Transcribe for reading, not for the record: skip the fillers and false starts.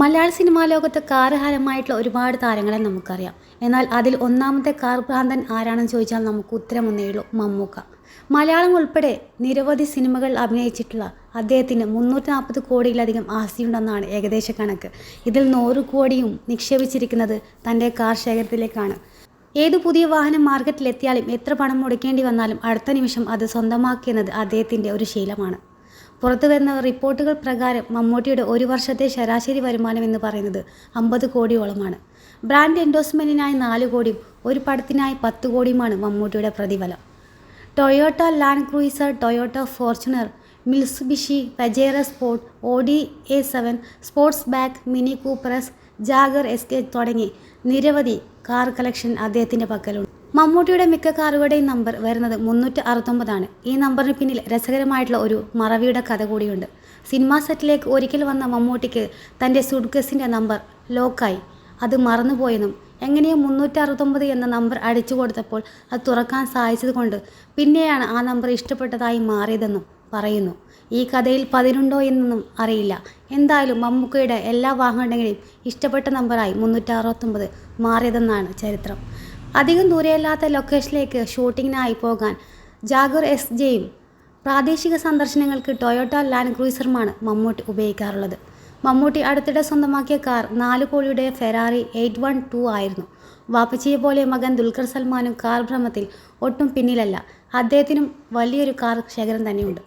മലയാള cinema ലോകത്ത് car ഹരമായിട്ടുള്ള ഒരുപാട് താരങ്ങളെ നമുക്കറിയാം. എന്നാൽ അതിൽ ഒന്നാമത്തെ കാർ ഭ്രാന്തൻ ആരാണെന്ന് ചോദിച്ചാൽ നമുക്ക് ഉത്തരമൊന്നേ ഉള്ളൂ: മമ്മൂക്ക. മലയാളം ഉൾപ്പെടെ നിരവധി സിനിമകൾ അഭിനയിച്ചിട്ടുള്ള അദ്ദേഹത്തിന് 340 കോടിയിലധികം ആസ്തിയുണ്ടെന്നാണ് ഏകദേശ കണക്ക്. ഇതിൽ 100 കോടിയും നിക്ഷേപിച്ചിരിക്കുന്നത് തൻ്റെ കാർ ശേഖരത്തിലേക്കാണ്. ഏതു പുതിയ വാഹനം മാർക്കറ്റിലെത്തിയാലും എത്ര പണം മുടക്കേണ്ടി വന്നാലും അടുത്ത നിമിഷം അത് സ്വന്തമാക്കുന്നത് അദ്ദേഹത്തിൻ്റെ ഒരു ശീലമാണ്. പുറത്തുവരുന്ന റിപ്പോർട്ടുകൾ പ്രകാരം മമ്മൂട്ടിയുടെ ഒരു വർഷത്തെ ശരാശരി വരുമാനം എന്ന് പറയുന്നത് 50 കോടിയോളമാണ്. ബ്രാൻഡ് എൻഡോഴ്സ്മെൻറ്റിനായി 4 കോടിയും ഒരു പടത്തിനായി 10 കോടിയുമാണ് മമ്മൂട്ടിയുടെ പ്രതിഫലം. Toyota Land Cruiser, Toyota Fortuner, Mitsubishi Pajero Sport, Audi A7 Sportback, Mini Cooper S, Jaguar SK തുടങ്ങി നിരവധി കാർ കളക്ഷൻ അദ്ദേഹത്തിൻ്റെ പക്കലുണ്ട്. മമ്മൂട്ടിയുടെ മിക്ക കാറുകളുടെയും നമ്പർ വരുന്നത് 369 ആണ്. ഈ നമ്പറിന് പിന്നിൽ രസകരമായിട്ടുള്ള ഒരു മറവിയുടെ കഥ കൂടിയുണ്ട്. സിനിമാ സെറ്റിലേക്ക് ഒരിക്കൽ വന്ന മമ്മൂട്ടിക്ക് തൻ്റെ സൂട്ട്കേസിൻ്റെ നമ്പർ ലോക്കായി. അത് മറന്നുപോയെന്നും എങ്ങനെയോ 369 എന്ന നമ്പർ അടിച്ചു കൊടുത്തപ്പോൾ അത് തുറക്കാൻ സാധിച്ചതുകൊണ്ട് പിന്നെയാണ് ആ നമ്പർ ഇഷ്ടപ്പെട്ടതായി മാറിയതെന്നും പറയുന്നു. ഈ കഥയിൽ പതിനുണ്ടോ എന്നൊന്നും അറിയില്ല. എന്തായാലും മമ്മൂക്കയുടെ എല്ലാ വാഹനങ്ങളുടെയും ഇഷ്ടപ്പെട്ട നമ്പറായി 369 മാറിയതെന്നാണ് ചരിത്രം. അധികം ദൂരെയല്ലാത്ത ലൊക്കേഷനിലേക്ക് ഷൂട്ടിങ്ങിനായി പോകാൻ ജാഗർ SJയും പ്രാദേശിക സന്ദർശനങ്ങൾക്ക് ടൊയോട്ട ലാൻഡ് ക്രൂയിസറുമാണ് മമ്മൂട്ടി ഉപയോഗിക്കാറുള്ളത്. മമ്മൂട്ടി അടുത്തിടെ സ്വന്തമാക്കിയ കാർ 4 കോടിയുടെ ഫെറാറി 812 ആയിരുന്നു. വാപ്പച്ചിയെ പോലെ മകൻ ദുൽഖർ സൽമാനും കാർ ഭ്രമത്തിൽ ഒട്ടും പിന്നിലല്ല. അദ്ദേഹത്തിനും വലിയൊരു കാർ ശേഖരം തന്നെയുണ്ട്.